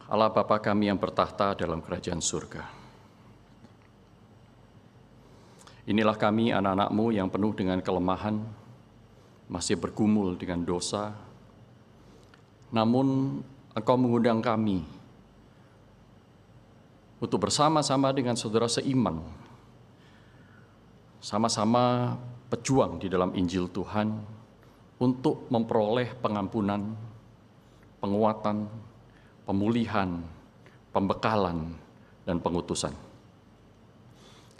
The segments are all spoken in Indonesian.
Allah Bapa kami yang bertahta dalam kerajaan surga. Inilah kami anak-anak-Mu yang penuh dengan kelemahan, masih bergumul dengan dosa, namun Engkau mengundang kami untuk bersama-sama dengan saudara seiman, sama-sama pejuang di dalam Injil Tuhan untuk memperoleh pengampunan, penguatan, pemulihan, pembekalan, dan pengutusan.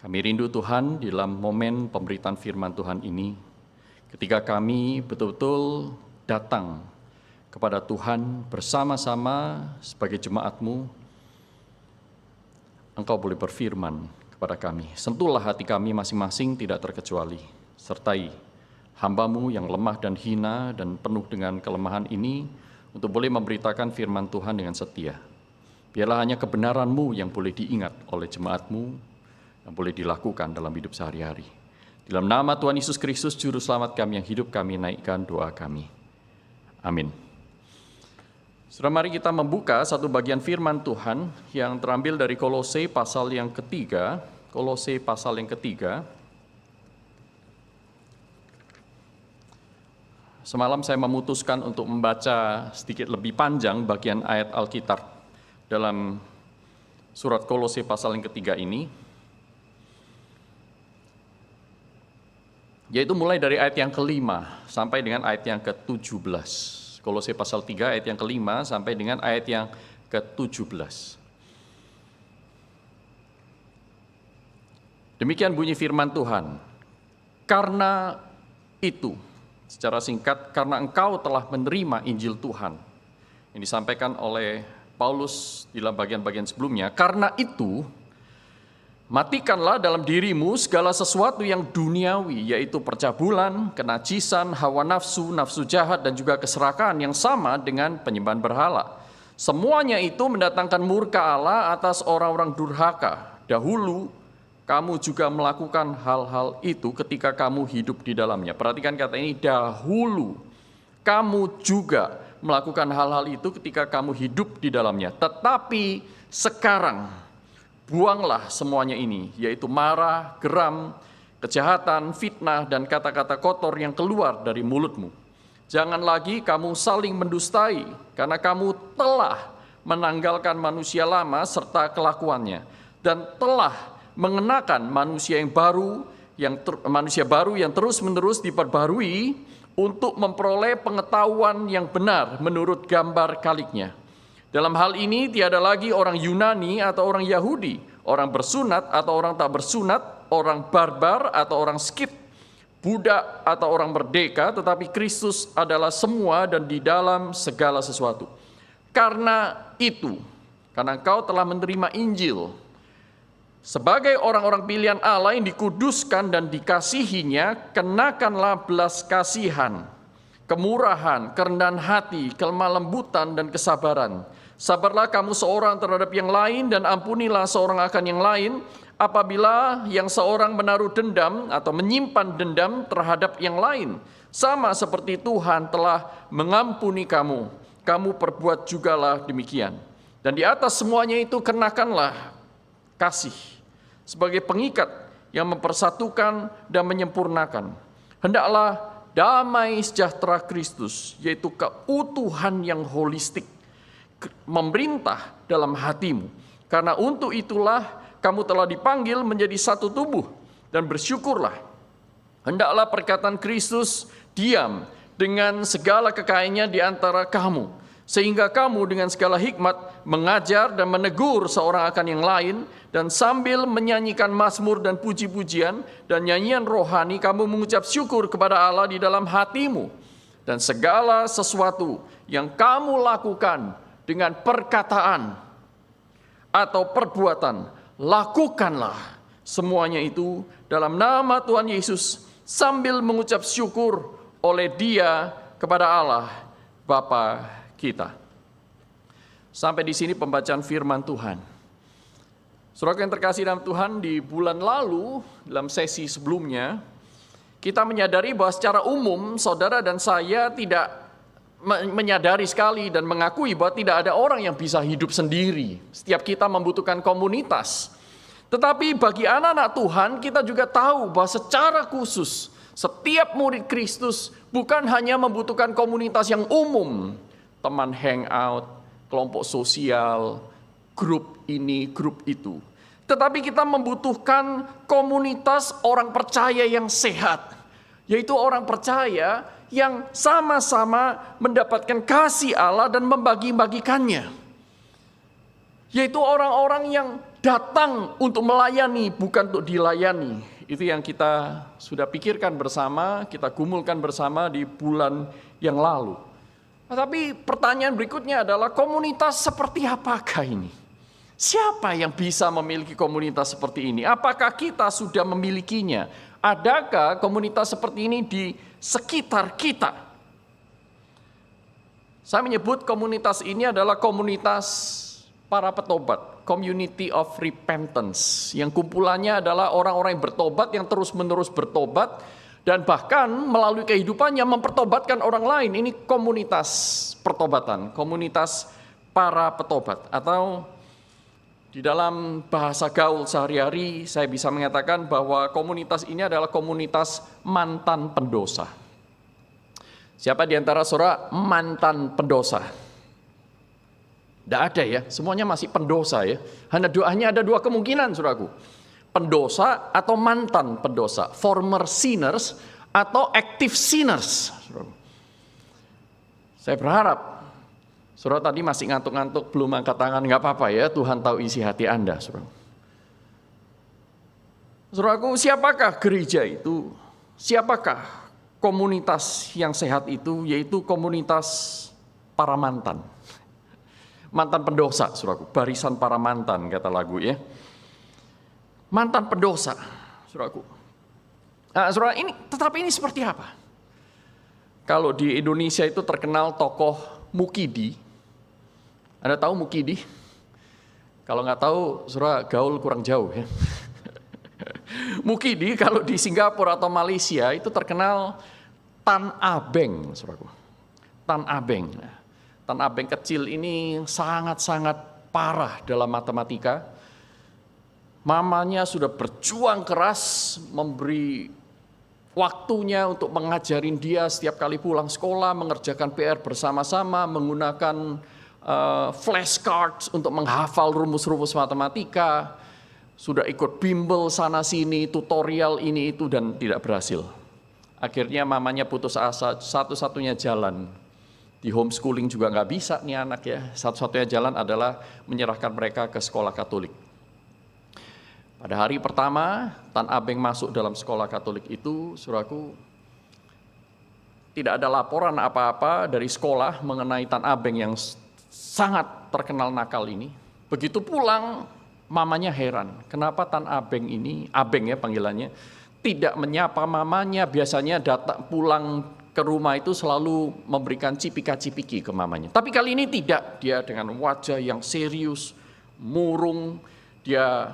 Kami rindu Tuhan di dalam momen pemberitaan firman Tuhan ini, ketika kami betul-betul datang kepada Tuhan bersama-sama sebagai jemaat-Mu, Engkau boleh berfirman kepada kami. Sentuhlah hati kami masing-masing tidak terkecuali, sertai hamba-Mu yang lemah dan hina dan penuh dengan kelemahan ini, untuk boleh memberitakan firman Tuhan dengan setia. Biarlah hanya kebenaran-Mu yang boleh diingat oleh jemaat-Mu, yang boleh dilakukan dalam hidup sehari-hari. Dalam nama Tuhan Yesus Kristus, Juru Selamat kami yang hidup, kami naikkan doa kami. Amin. Saudara, mari kita membuka satu bagian firman Tuhan yang terambil dari Kolose pasal yang ketiga. Kolose pasal yang ketiga. Semalam saya memutuskan untuk membaca sedikit lebih panjang bagian ayat Alkitab dalam surat Kolose pasal yang ketiga ini, yaitu mulai dari ayat yang kelima sampai dengan ayat yang ke-17. Kolose pasal 3 ayat yang kelima sampai dengan ayat yang ke-17. Demikian bunyi firman Tuhan. Karena itu, secara singkat, karena engkau telah menerima Injil Tuhan, yang disampaikan oleh Paulus di dalam bagian-bagian sebelumnya. Karena itu, matikanlah dalam dirimu segala sesuatu yang duniawi, yaitu percabulan, kenajisan, hawa nafsu, nafsu jahat, dan juga keserakahan yang sama dengan penyembahan berhala. Semuanya itu mendatangkan murka Allah atas orang-orang durhaka. Dahulu kamu juga melakukan hal-hal itu ketika kamu hidup di dalamnya. Perhatikan kata ini, dahulu kamu juga melakukan hal-hal itu ketika kamu hidup di dalamnya. Tetapi sekarang buanglah semuanya ini, yaitu marah, geram, kejahatan, fitnah, dan kata-kata kotor yang keluar dari mulutmu. Jangan lagi kamu saling mendustai, karena kamu telah menanggalkan manusia lama serta kelakuannya, dan telah mengenakan manusia baru yang terus-menerus diperbarui untuk memperoleh pengetahuan yang benar menurut gambar kaliknya. Dalam hal ini tiada lagi orang Yunani atau orang Yahudi, orang bersunat atau orang tak bersunat, orang barbar atau orang Skit, budak atau orang merdeka, tetapi Kristus adalah semua dan di dalam segala sesuatu. Karena itu, karena engkau telah menerima Injil, sebagai orang-orang pilihan Allah yang dikuduskan dan dikasihinya, kenakanlah belas kasihan, kemurahan, kerendahan hati, kelemah lembutan, dan kesabaran. Sabarlah kamu seorang terhadap yang lain dan ampunilah seorang akan yang lain, apabila yang seorang menaruh dendam atau menyimpan dendam terhadap yang lain. Sama seperti Tuhan telah mengampuni kamu, kamu perbuat jugalah demikian. Dan di atas semuanya itu kenakanlah kasih sebagai pengikat yang mempersatukan dan menyempurnakan. Hendaklah damai sejahtera Kristus, yaitu keutuhan yang holistik, memerintah dalam hatimu. Karena untuk itulah kamu telah dipanggil menjadi satu tubuh, dan bersyukurlah. Hendaklah perkataan Kristus diam dengan segala kekayaannya di antara kamu, sehingga kamu dengan segala hikmat mengajar dan menegur seorang akan yang lain, dan sambil menyanyikan mazmur dan puji-pujian dan nyanyian rohani, kamu mengucap syukur kepada Allah di dalam hatimu. Dan segala sesuatu yang kamu lakukan dengan perkataan atau perbuatan, lakukanlah semuanya itu dalam nama Tuhan Yesus, sambil mengucap syukur oleh Dia kepada Allah Bapa kita. Sampai di sini pembacaan firman Tuhan. Saudara yang terkasih dalam Tuhan, di bulan lalu dalam sesi sebelumnya kita menyadari bahwa secara umum saudara dan saya tidak menyadari sekali dan mengakui bahwa tidak ada orang yang bisa hidup sendiri. Setiap kita membutuhkan komunitas. Tetapi bagi anak-anak Tuhan, kita juga tahu bahwa secara khusus setiap murid Kristus bukan hanya membutuhkan komunitas yang umum, teman hangout, kelompok sosial, grup ini, grup itu. Tetapi kita membutuhkan komunitas orang percaya yang sehat, yaitu orang percaya yang sama-sama mendapatkan kasih Allah dan membagi-bagikannya. Yaitu orang-orang yang datang untuk melayani, bukan untuk dilayani. Itu yang kita sudah pikirkan bersama, kita gumulkan bersama di bulan yang lalu. Tapi pertanyaan berikutnya adalah komunitas seperti apakah ini? Siapa yang bisa memiliki komunitas seperti ini? Apakah kita sudah memilikinya? Adakah komunitas seperti ini di sekitar kita? Saya menyebut komunitas ini adalah komunitas para petobat. Community of Repentance, yang kumpulannya adalah orang-orang yang bertobat, yang terus-menerus bertobat, dan bahkan melalui kehidupannya mempertobatkan orang lain. Ini komunitas pertobatan, komunitas para petobat. Atau di dalam bahasa gaul sehari-hari, saya bisa mengatakan bahwa komunitas ini adalah komunitas mantan pendosa. Siapa di antara saudara mantan pendosa? Tidak ada ya, semuanya masih pendosa ya. Hanya ada dua kemungkinan saudaraku. Pendosa atau mantan pendosa. Former sinners atau active sinners. Saya berharap, saudara tadi masih ngantuk-ngantuk, belum angkat tangan, nggak apa-apa ya, Tuhan tahu isi hati Anda. Saudaraku, siapakah gereja itu? Siapakah komunitas yang sehat itu? Yaitu komunitas para mantan. Mantan pendosa, saudaraku, barisan para mantan, kata lagu ya. Mantan pendosa, saudaraku. Nah, saudara, tetapi ini seperti apa? Kalau di Indonesia itu terkenal tokoh Mukidi. Anda tahu Mukidi? Kalau nggak tahu, saudara, gaul kurang jauh ya. Mukidi kalau di Singapura atau Malaysia itu terkenal Tan Abeng, saudaraku. Tan Abeng. Tan Abeng kecil ini sangat-sangat parah dalam matematika. Mamanya sudah berjuang keras memberi waktunya untuk mengajarin dia setiap kali pulang sekolah, mengerjakan PR bersama-sama, menggunakan flashcards untuk menghafal rumus-rumus matematika. Sudah ikut bimbel sana sini, tutorial ini itu, dan tidak berhasil. Akhirnya mamanya putus asa, satu-satunya jalan. Di homeschooling juga nggak bisa nih anak ya. Satu-satunya jalan adalah menyerahkan mereka ke sekolah Katolik. Pada hari pertama, Tan Abeng masuk dalam sekolah Katolik itu, saudaraku, tidak ada laporan apa-apa dari sekolah mengenai Tan Abeng yang sangat terkenal nakal ini. Begitu pulang, mamanya heran. Kenapa Tan Abeng ini, Abeng ya panggilannya, tidak menyapa mamanya, biasanya datang pulang ke rumah itu selalu memberikan cipika-cipiki ke mamanya. Tapi kali ini tidak, dia dengan wajah yang serius, murung, dia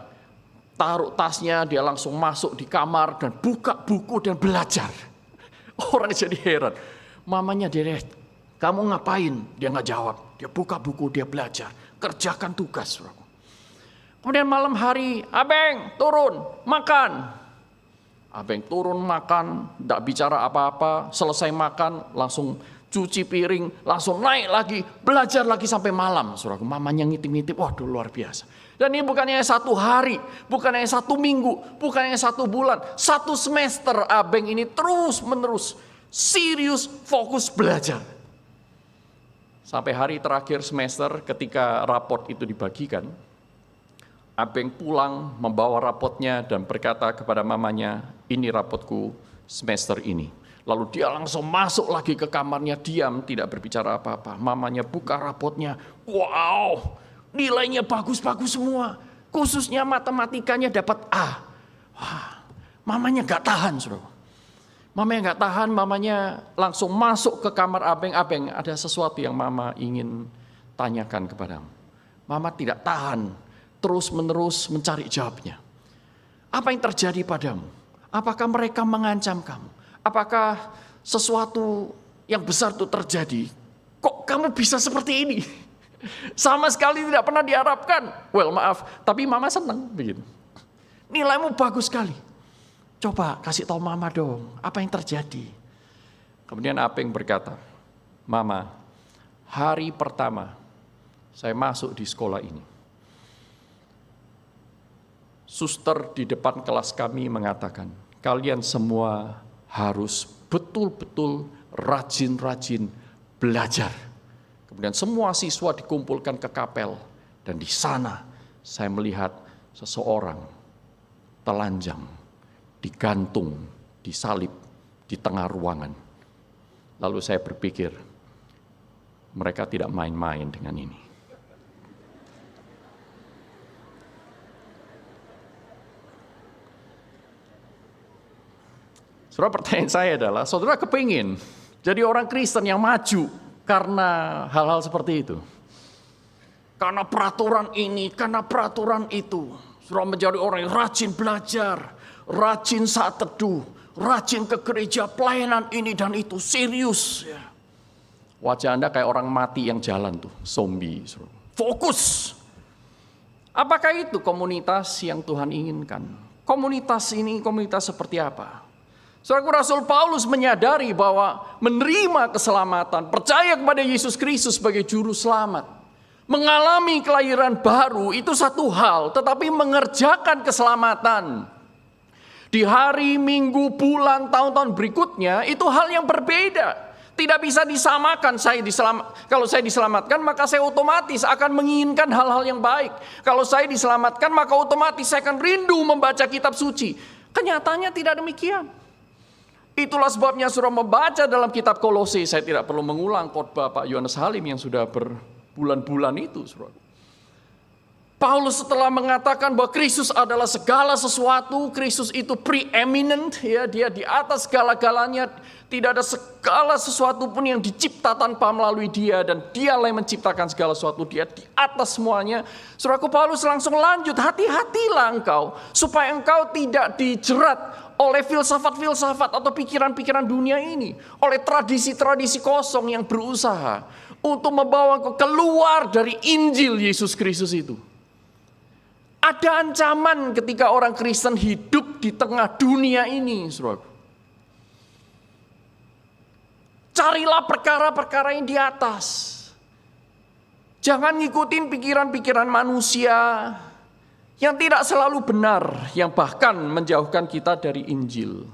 taruh tasnya, dia langsung masuk di kamar dan buka buku dan belajar. Orang jadi heran. Mamanya dia, kamu ngapain? Dia nggak jawab. Dia buka buku, dia belajar, kerjakan tugas. Kemudian malam hari, Abeng turun, makan. Abeng turun makan, tidak bicara apa-apa, selesai makan, langsung cuci piring, langsung naik lagi, belajar lagi sampai malam. Saudaraku, mamanya ngitip-ngitip, waduh luar biasa. Dan ini bukannya satu hari, bukannya satu minggu, bukannya satu bulan, satu semester Abeng ini terus-menerus, serius, fokus belajar. Sampai hari terakhir semester ketika raport itu dibagikan, Abeng pulang membawa rapotnya dan berkata kepada mamanya, ini rapotku semester ini. Lalu dia langsung masuk lagi ke kamarnya, diam, tidak berbicara apa-apa. Mamanya buka rapotnya, wow, nilainya bagus-bagus semua. Khususnya matematikanya dapat A. Wah, mamanya gak tahan, saudara. Mamanya gak tahan, mamanya langsung masuk ke kamar Abeng. Abeng, ada sesuatu yang mama ingin tanyakan kepadamu. Mama tidak tahan, terus-menerus mencari jawabnya. Apa yang terjadi padamu? Apakah mereka mengancam kamu? Apakah sesuatu yang besar itu terjadi? Kok kamu bisa seperti ini? Sama sekali tidak pernah diharapkan. Well, maaf, tapi mama senang begitu. Nilaimu bagus sekali. Coba kasih tahu mama dong, apa yang terjadi? Kemudian Apeng berkata, Mama, hari pertama saya masuk di sekolah ini, suster di depan kelas kami mengatakan, kalian semua harus betul-betul rajin-rajin belajar. Kemudian semua siswa dikumpulkan ke kapel, dan di sana saya melihat seseorang telanjang, digantung, disalib di tengah ruangan. Lalu saya berpikir, mereka tidak main-main dengan ini. Saudara, pertanyaan saya adalah, saudara kepingin jadi orang Kristen yang maju karena hal-hal seperti itu? Karena peraturan ini, karena peraturan itu. Saudara menjadi orang yang rajin belajar, rajin saat teduh, rajin ke gereja, pelayanan ini dan itu, serius. Wajah Anda kayak orang mati yang jalan tuh, zombie. Fokus. Apakah itu komunitas yang Tuhan inginkan? Komunitas ini komunitas seperti apa? Saudaraku, Rasul Paulus menyadari bahwa menerima keselamatan, percaya kepada Yesus Kristus sebagai juru selamat, mengalami kelahiran baru itu satu hal, tetapi mengerjakan keselamatan di hari, minggu, bulan, tahun-tahun berikutnya itu hal yang berbeda. Tidak bisa disamakan. Kalau saya diselamatkan, maka saya otomatis akan menginginkan hal-hal yang baik. Kalau saya diselamatkan, maka otomatis saya akan rindu membaca kitab suci. Kenyataannya tidak demikian. Itulah sebabnya saudara membaca dalam kitab Kolose, saya tidak perlu mengulang khotbah Pak Yohanes Halim yang sudah berbulan-bulan itu, saudara. Paulus setelah mengatakan bahwa Kristus adalah segala sesuatu, Kristus itu preeminent, ya, dia di atas segala-galanya, tidak ada segala sesuatu pun yang dicipta tanpa melalui dia, dan dialah yang menciptakan segala sesuatu, dia di atas semuanya. Saudaraku, Paulus langsung lanjut, hati-hatilah engkau, supaya engkau tidak dijerat oleh filsafat-filsafat atau pikiran-pikiran dunia ini, oleh tradisi-tradisi kosong yang berusaha untuk membawa engkau keluar dari Injil Yesus Kristus itu. Ada ancaman ketika orang Kristen hidup di tengah dunia ini, saudara. Carilah perkara-perkara yang di atas. Jangan ngikutin pikiran-pikiran manusia yang tidak selalu benar, yang bahkan menjauhkan kita dari Injil.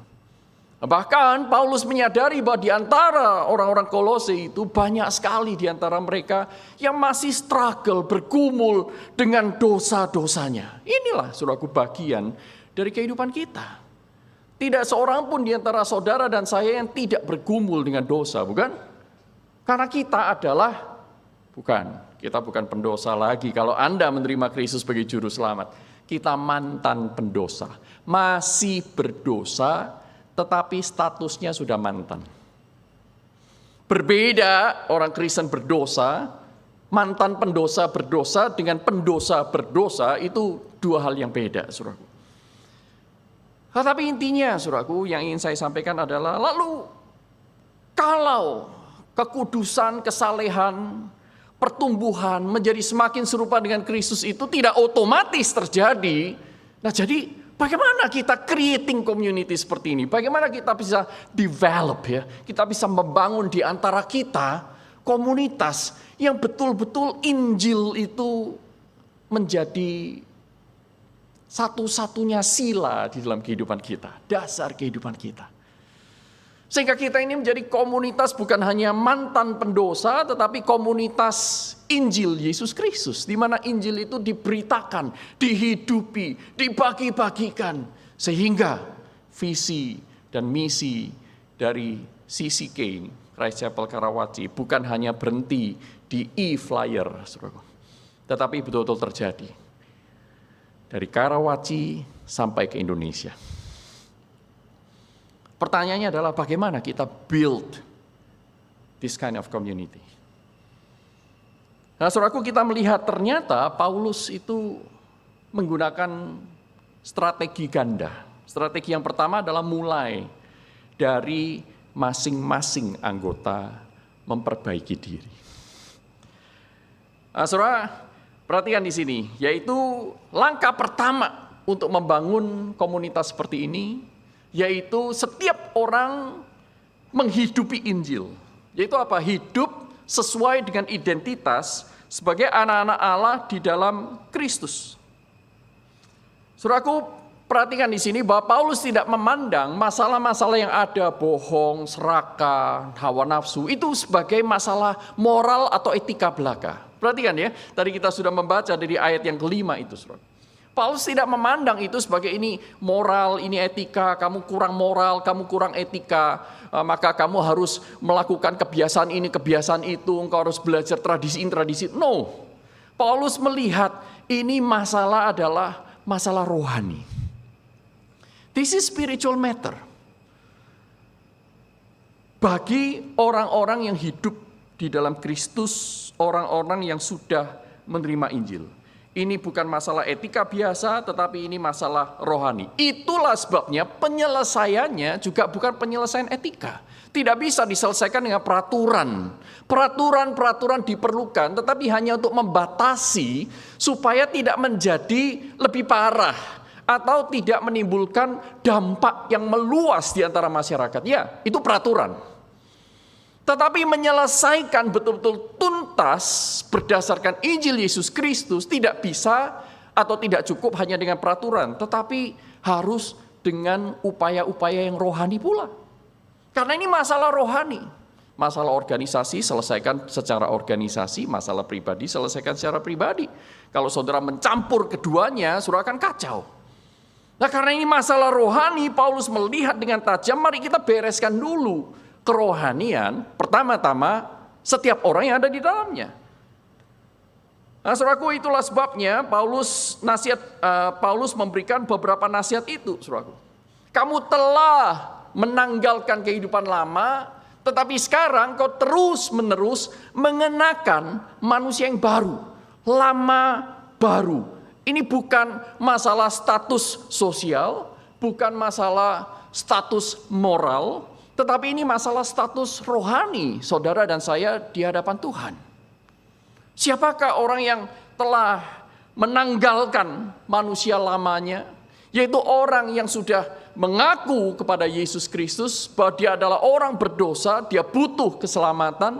Bahkan Paulus menyadari bahwa di antara orang-orang Kolose itu banyak sekali di antara mereka yang masih struggle, bergumul dengan dosa-dosanya. Inilah saudaraku bagian dari kehidupan kita. Tidak seorang pun di antara saudara dan saya yang tidak bergumul dengan dosa, bukan? Karena kita bukan pendosa lagi. Kalau Anda menerima Kristus sebagai juru selamat, kita mantan pendosa, masih berdosa, tetapi statusnya sudah mantan. Berbeda orang Kristen berdosa, mantan pendosa berdosa dengan pendosa berdosa itu dua hal yang beda, saudaraku. Tetapi intinya, saudaraku, yang ingin saya sampaikan adalah, lalu kalau kekudusan, kesalehan, pertumbuhan menjadi semakin serupa dengan Kristus itu tidak otomatis terjadi, nah jadi bagaimana kita creating community seperti ini? Bagaimana kita bisa develop, ya? Kita bisa membangun di antara kita komunitas yang betul-betul Injil itu menjadi satu-satunya sila di dalam kehidupan kita, dasar kehidupan kita. Sehingga kita ini menjadi komunitas bukan hanya mantan pendosa, tetapi komunitas Injil Yesus Kristus, di mana Injil itu diberitakan, dihidupi, dibagi-bagikan, sehingga visi dan misi dari CCK, Christ Chapel Karawaci, bukan hanya berhenti di e-flyer, tetapi betul-betul terjadi dari Karawaci sampai ke Indonesia. Pertanyaannya adalah bagaimana kita build this kind of community. Nah, saudaraku, kita melihat ternyata Paulus itu menggunakan strategi ganda. Strategi yang pertama adalah mulai dari masing-masing anggota memperbaiki diri. Nah, saudara, perhatikan di sini, yaitu langkah pertama untuk membangun komunitas seperti ini, yaitu setiap orang menghidupi Injil. Yaitu apa? Hidup sesuai dengan identitas sebagai anak-anak Allah di dalam Kristus. Saudaraku, perhatikan di sini bahwa Paulus tidak memandang masalah-masalah yang ada, bohong, serakah, hawa nafsu, itu sebagai masalah moral atau etika belaka. Perhatikan ya, tadi kita sudah membaca dari ayat yang kelima itu, saudara. Paulus tidak memandang itu sebagai ini moral, ini etika, kamu kurang moral, kamu kurang etika, maka kamu harus melakukan kebiasaan ini, kebiasaan itu, engkau harus belajar tradisi ini, tradisi. No, Paulus melihat ini masalah adalah masalah rohani. This is spiritual matter. Bagi orang-orang yang hidup di dalam Kristus, orang-orang yang sudah menerima Injil. Ini bukan masalah etika biasa, tetapi ini masalah rohani. Itulah sebabnya penyelesaiannya juga bukan penyelesaian etika. Tidak bisa diselesaikan dengan peraturan. Peraturan-peraturan diperlukan, tetapi hanya untuk membatasi supaya tidak menjadi lebih parah atau tidak menimbulkan dampak yang meluas di antara masyarakat. Ya, itu peraturan. Tetapi menyelesaikan betul-betul tuntas berdasarkan Injil Yesus Kristus tidak bisa atau tidak cukup hanya dengan peraturan. Tetapi harus dengan upaya-upaya yang rohani pula. Karena ini masalah rohani. Masalah organisasi selesaikan secara organisasi, masalah pribadi selesaikan secara pribadi. Kalau saudara mencampur keduanya, saudara akan kacau. Nah, karena ini masalah rohani, Paulus melihat dengan tajam, mari kita bereskan dulu kerohanian, pertama-tama setiap orang yang ada di dalamnya. Nah, saudaraku, itulah sebabnya Paulus memberikan beberapa nasihat itu, saudaraku. Kamu telah menanggalkan kehidupan lama, tetapi sekarang kau terus-menerus mengenakan manusia yang baru, lama baru. Ini bukan masalah status sosial, bukan masalah status moral, tetapi ini masalah status rohani saudara dan saya di hadapan Tuhan. Siapakah orang yang telah menanggalkan manusia lamanya? Yaitu orang yang sudah mengaku kepada Yesus Kristus bahwa dia adalah orang berdosa, dia butuh keselamatan,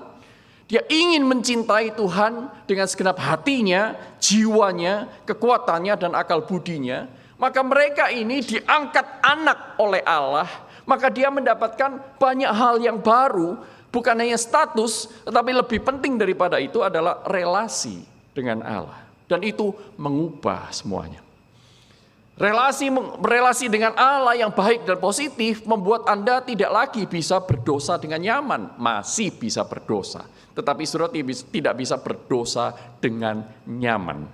dia ingin mencintai Tuhan dengan segenap hatinya, jiwanya, kekuatannya, dan akal budinya. Maka mereka ini diangkat anak oleh Allah. Maka dia mendapatkan banyak hal yang baru, bukan hanya status, tetapi lebih penting daripada itu adalah relasi dengan Allah. Dan itu mengubah semuanya. Relasi dengan Allah yang baik dan positif membuat Anda tidak lagi bisa berdosa dengan nyaman. Masih bisa berdosa, tetapi saudara tidak bisa berdosa dengan nyaman.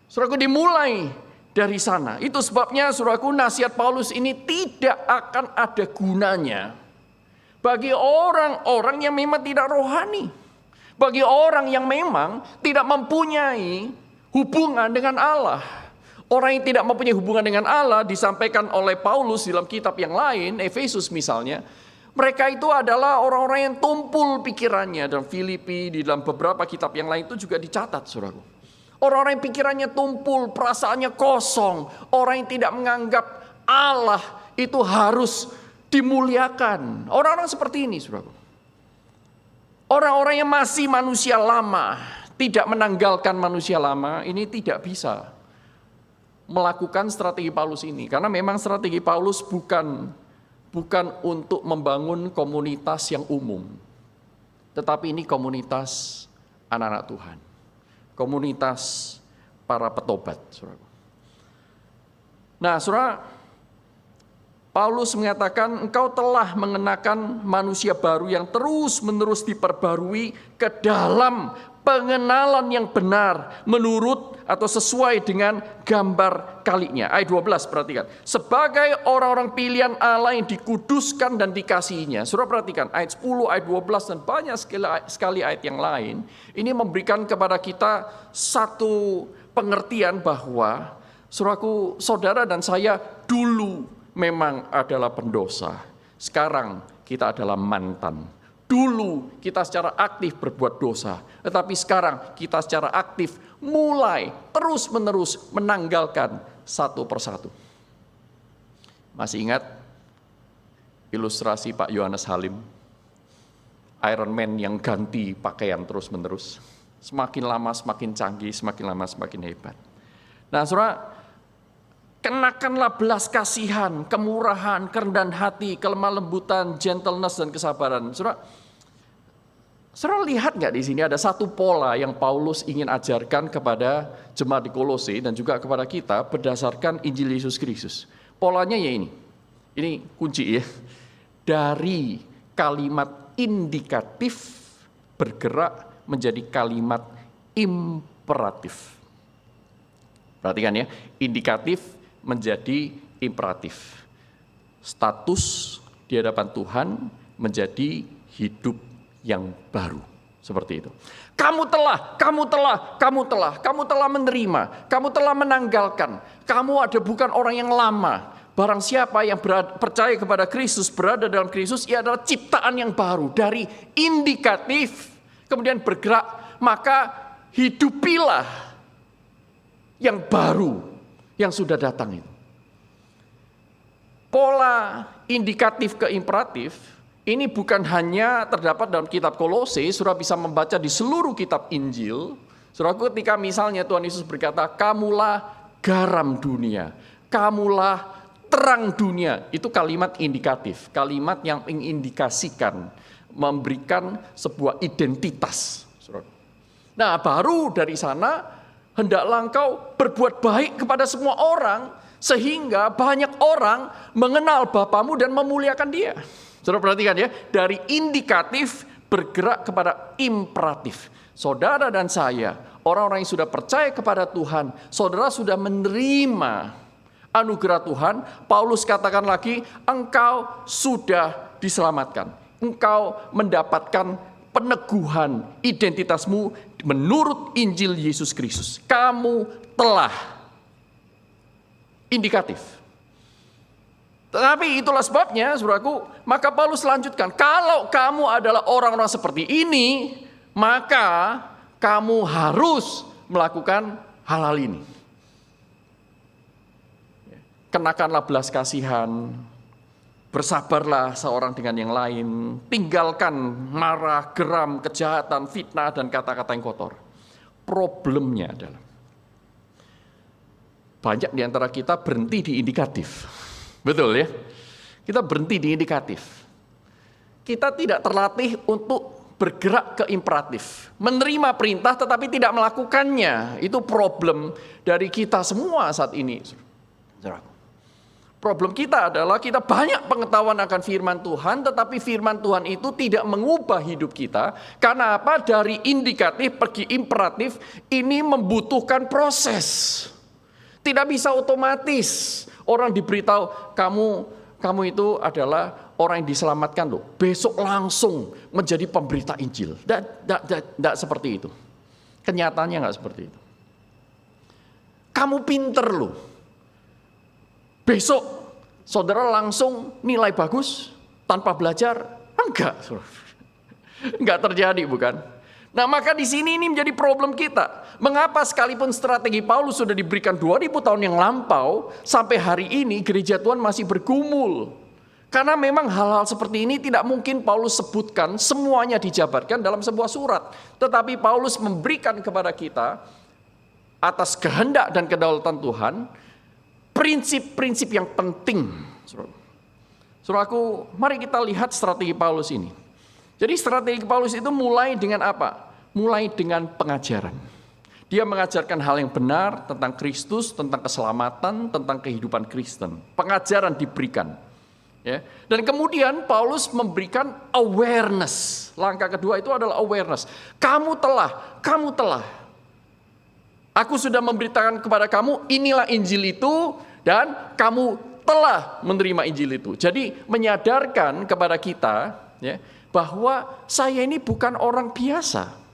Saudaraku, dimulai dari sana. Itu sebabnya saudaraku, nasihat Paulus ini tidak akan ada gunanya bagi orang-orang yang memang tidak rohani. Bagi orang yang memang tidak mempunyai hubungan dengan Allah. Orang yang tidak mempunyai hubungan dengan Allah disampaikan oleh Paulus dalam kitab yang lain, Efesus misalnya. Mereka itu adalah orang-orang yang tumpul pikirannya. Dan Filipi di dalam beberapa kitab yang lain itu juga dicatat, saudaraku. Orang-orang yang pikirannya tumpul, perasaannya kosong. Orang yang tidak menganggap Allah itu harus dimuliakan. Orang-orang seperti ini, saudara. Orang-orang yang masih manusia lama, tidak menanggalkan manusia lama, ini tidak bisa melakukan strategi Paulus ini. Karena memang strategi Paulus bukan untuk membangun komunitas yang umum. Tetapi ini komunitas anak-anak Tuhan. Komunitas para petobat, saudara. Nah, saudara, Paulus mengatakan engkau telah mengenakan manusia baru yang terus-menerus diperbarui ke dalam pengenalan yang benar menurut atau sesuai dengan gambar kaliknya. Ayat 12 perhatikan. Sebagai orang-orang pilihan Allah yang dikuduskan dan dikasihinya. Saudara perhatikan ayat 10, ayat 12 dan banyak sekali ayat yang lain. Ini memberikan kepada kita satu pengertian bahwa saudara dan saya dulu memang adalah pendosa. Sekarang kita adalah mantan. Dulu kita secara aktif berbuat dosa, tetapi sekarang kita secara aktif mulai terus-menerus menanggalkan satu persatu. Masih ingat ilustrasi Pak Yohanes Halim? Iron Man yang ganti pakaian terus-menerus. Semakin lama semakin canggih, semakin lama semakin hebat. Nah, saudara, kenakanlah belas kasihan, kemurahan, kerendahan hati, kelemah lembutan, gentleness, dan kesabaran. Saudara lihat nggak di sini ada satu pola yang Paulus ingin ajarkan kepada jemaat di Kolose dan juga kepada kita berdasarkan Injil Yesus Kristus. Polanya ya ini. Ini kunci ya. Dari kalimat indikatif bergerak menjadi kalimat imperatif. Perhatikan ya, indikatif menjadi imperatif. Status di hadapan Tuhan menjadi hidup yang baru. Seperti itu. Kamu telah menerima, kamu telah menanggalkan. Kamu bukan orang yang lama. Barang siapa yang percaya kepada Kristus, berada dalam Kristus, ia adalah ciptaan yang baru. Dari indikatif, kemudian bergerak, maka hidupilah yang baru yang sudah datang itu. Pola indikatif ke imperatif ini bukan hanya terdapat dalam kitab Kolose, saudara bisa membaca di seluruh kitab Injil. Saudara, ketika misalnya Tuhan Yesus berkata, kamulah garam dunia, kamulah terang dunia, itu kalimat indikatif, kalimat yang mengindikasikan, memberikan sebuah identitas. Nah, baru dari sana hendaklah engkau berbuat baik kepada semua orang, sehingga banyak orang mengenal Bapamu dan memuliakan Dia. Saudara perhatikan ya, dari indikatif bergerak kepada imperatif. Saudara dan saya, orang-orang yang sudah percaya kepada Tuhan, saudara sudah menerima anugerah Tuhan. Paulus katakan lagi, engkau sudah diselamatkan. Engkau mendapatkan peneguhan identitasmu menurut Injil Yesus Kristus. Kamu telah. Indikatif. Tetapi itulah sebabnya, saudaraku, maka Paulus lanjutkan, kalau kamu adalah orang-orang seperti ini, maka kamu harus melakukan hal-hal ini. Kenakanlah belas kasihan, bersabarlah seorang dengan yang lain, tinggalkan marah, geram, kejahatan, fitnah, dan kata-kata yang kotor. Problemnya adalah banyak di antara kita berhenti di indikatif. Betul ya? Kita berhenti di indikatif. Kita tidak terlatih untuk bergerak ke imperatif. Menerima perintah tetapi tidak melakukannya. Itu problem dari kita semua saat ini. Problem kita adalah kita banyak pengetahuan akan firman Tuhan, tetapi firman Tuhan itu tidak mengubah hidup kita. Karena apa? Dari indikatif pergi imperatif, ini membutuhkan proses. Tidak bisa otomatis. Orang diberitahu, kamu itu adalah orang yang diselamatkan loh. Besok langsung menjadi pemberita Injil. Tidak seperti itu. Kenyataannya nggak seperti itu. Kamu pinter loh. Besok saudara langsung nilai bagus tanpa belajar? Enggak. Enggak terjadi, bukan? Nah, maka di sini ini menjadi problem kita. Mengapa sekalipun strategi Paulus sudah diberikan 2000 tahun yang lampau, sampai hari ini gereja Tuhan masih bergumul. Karena memang hal-hal seperti ini tidak mungkin Paulus sebutkan semuanya dijabarkan dalam sebuah surat. Tetapi Paulus memberikan kepada kita atas kehendak dan kedaulatan Tuhan prinsip-prinsip yang penting. Saudaraku, mari kita lihat strategi Paulus ini. Jadi strategi Paulus itu mulai dengan apa? Mulai dengan pengajaran. Dia mengajarkan hal yang benar tentang Kristus, tentang keselamatan, tentang kehidupan Kristen. Pengajaran diberikan. Ya. Dan kemudian Paulus memberikan awareness. Langkah kedua itu adalah awareness. Kamu telah. Aku sudah memberitakan kepada kamu, inilah Injil itu, dan kamu telah menerima Injil itu. Jadi menyadarkan kepada kita, ya, bahwa saya ini bukan orang biasa.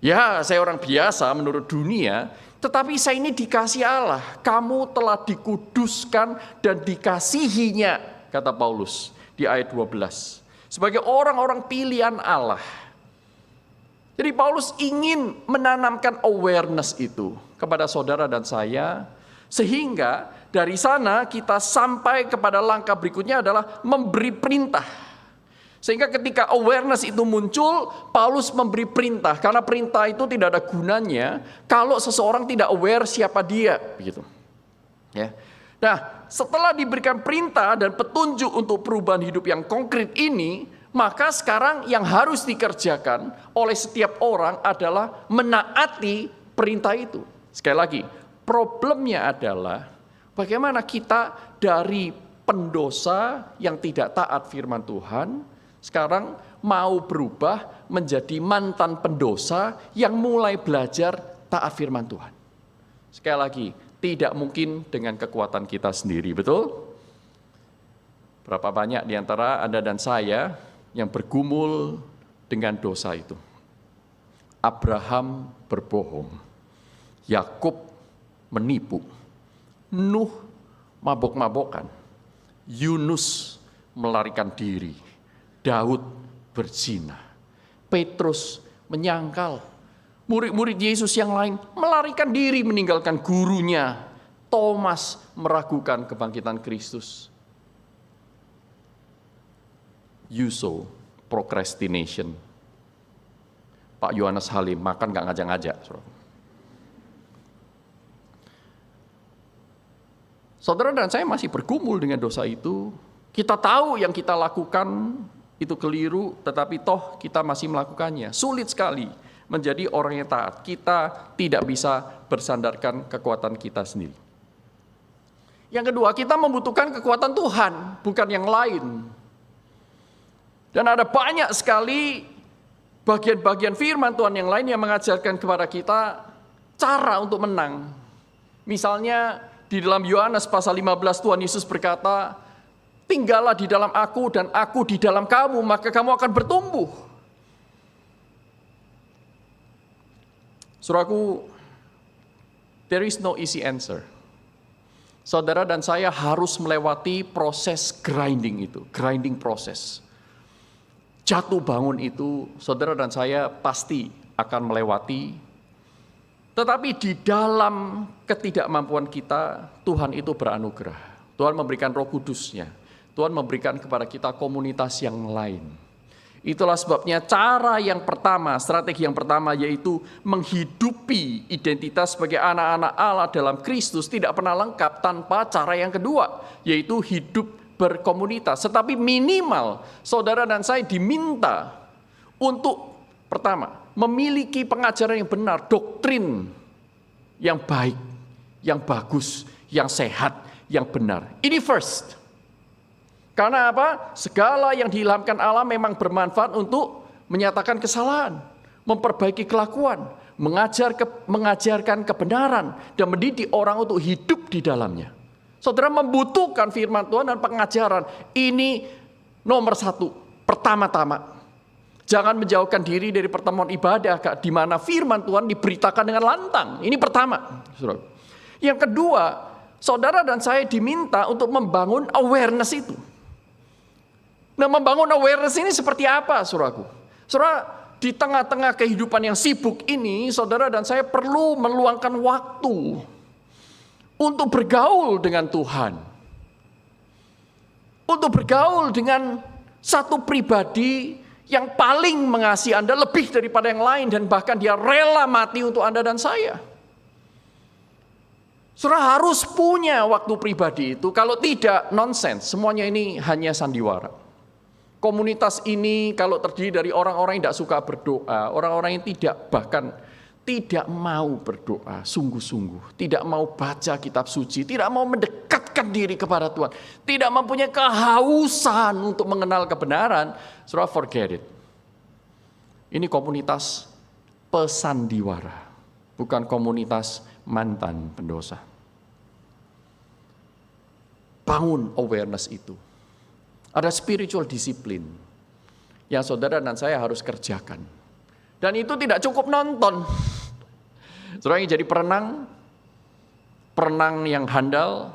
Ya, saya orang biasa menurut dunia, tetapi saya ini dikasih Allah. Kamu telah dikuduskan dan dikasihinya, kata Paulus di ayat 12. sebagai orang-orang pilihan Allah. Jadi Paulus ingin menanamkan awareness itu kepada saudara dan saya, sehingga dari sana kita sampai kepada langkah berikutnya adalah memberi perintah. Sehingga ketika awareness itu muncul, Paulus memberi perintah, karena perintah itu tidak ada gunanya kalau seseorang tidak aware siapa dia, begitu. Ya. Nah, setelah diberikan perintah dan petunjuk untuk perubahan hidup yang konkret ini, maka sekarang yang harus dikerjakan oleh setiap orang adalah menaati perintah itu. Sekali lagi, problemnya adalah bagaimana kita dari pendosa yang tidak taat firman Tuhan, sekarang mau berubah menjadi mantan pendosa yang mulai belajar taat firman Tuhan. Sekali lagi, tidak mungkin dengan kekuatan kita sendiri, betul? Berapa banyak di antara Anda dan saya yang bergumul dengan dosa itu? Abraham berbohong, Yakub menipu, Nuh mabok-mabokan, Yunus melarikan diri, Daud berzina, Petrus menyangkal, murid-murid Yesus yang lain melarikan diri meninggalkan gurunya, Thomas meragukan kebangkitan Kristus. You sow procrastination. Pak Yohanes Halim makan gak ngajak-ngajak. Saudara dan saya masih bergumul dengan dosa itu. Kita tahu yang kita lakukan itu keliru, tetapi toh kita masih melakukannya. Sulit sekali menjadi orang yang taat. Kita tidak bisa bersandarkan kekuatan kita sendiri. Yang kedua, kita membutuhkan kekuatan Tuhan, bukan yang lain. Dan ada banyak sekali bagian-bagian firman Tuhan yang lain yang mengajarkan kepada kita cara untuk menang. Misalnya di dalam Yohanes pasal 15 Tuhan Yesus berkata, tinggallah di dalam aku dan aku di dalam kamu, maka kamu akan bertumbuh. Saudaraku, there is no easy answer. Saudara dan saya harus melewati proses grinding itu, grinding proses. Jatuh bangun itu, saudara dan saya pasti akan melewati. Tetapi di dalam ketidakmampuan kita, Tuhan itu beranugerah. Tuhan memberikan Roh Kudus-Nya. Tuhan memberikan kepada kita komunitas yang lain. Itulah sebabnya cara yang pertama, strategi yang pertama yaitu menghidupi identitas sebagai anak-anak Allah dalam Kristus tidak pernah lengkap tanpa cara yang kedua, yaitu hidup berkomunitas. Tetapi minimal saudara dan saya diminta untuk pertama, memiliki pengajaran yang benar, doktrin yang baik, yang bagus, yang sehat, yang benar. Ini first. Karena apa? Segala yang diilhamkan Allah memang bermanfaat untuk menyatakan kesalahan, memperbaiki kelakuan, mengajarkan kebenaran, dan mendidik orang untuk hidup di dalamnya. Saudara membutuhkan firman Tuhan dan pengajaran. Ini nomor satu, pertama-tama. Jangan menjauhkan diri dari pertemuan ibadah di mana firman Tuhan diberitakan dengan lantang. Ini pertama. Saudara. Yang kedua, saudara dan saya diminta untuk membangun awareness itu. Nah, membangun awareness ini seperti apa, saudaraku? Saudara, di tengah-tengah kehidupan yang sibuk ini, saudara dan saya perlu meluangkan waktu untuk bergaul dengan Tuhan. Untuk bergaul dengan satu pribadi yang paling mengasihi Anda lebih daripada yang lain, dan bahkan dia rela mati untuk Anda dan saya. Saudara harus punya waktu pribadi itu, kalau tidak nonsens, semuanya ini hanya sandiwara. Komunitas ini kalau terdiri dari orang-orang yang tidak suka berdoa, orang-orang yang bahkan tidak mau berdoa sungguh-sungguh, tidak mau baca kitab suci, tidak mau mendekatkan diri kepada Tuhan, tidak mempunyai kehausan untuk mengenal kebenaran, saudara, forget it. Ini komunitas pesandiwara, bukan komunitas mantan pendosa. Bangun awareness itu. Ada spiritual disiplin yang saudara dan saya harus kerjakan. Dan itu tidak cukup nonton. Saudara yang jadi perenang yang handal,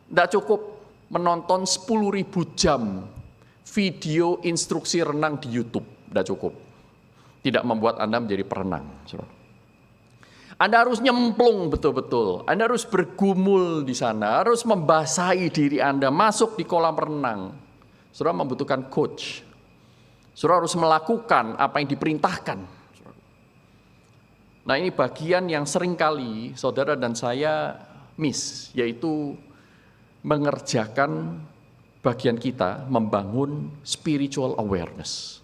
tidak cukup menonton 10.000 jam video instruksi renang di YouTube, tidak cukup. Tidak membuat Anda menjadi perenang. Anda harus nyemplung betul-betul. Anda harus bergumul di sana, harus membasahi diri Anda, masuk di kolam renang. Saudara membutuhkan coach. Saudara harus melakukan apa yang diperintahkan. Nah, ini bagian yang seringkali saudara dan saya miss, yaitu mengerjakan bagian kita membangun spiritual awareness.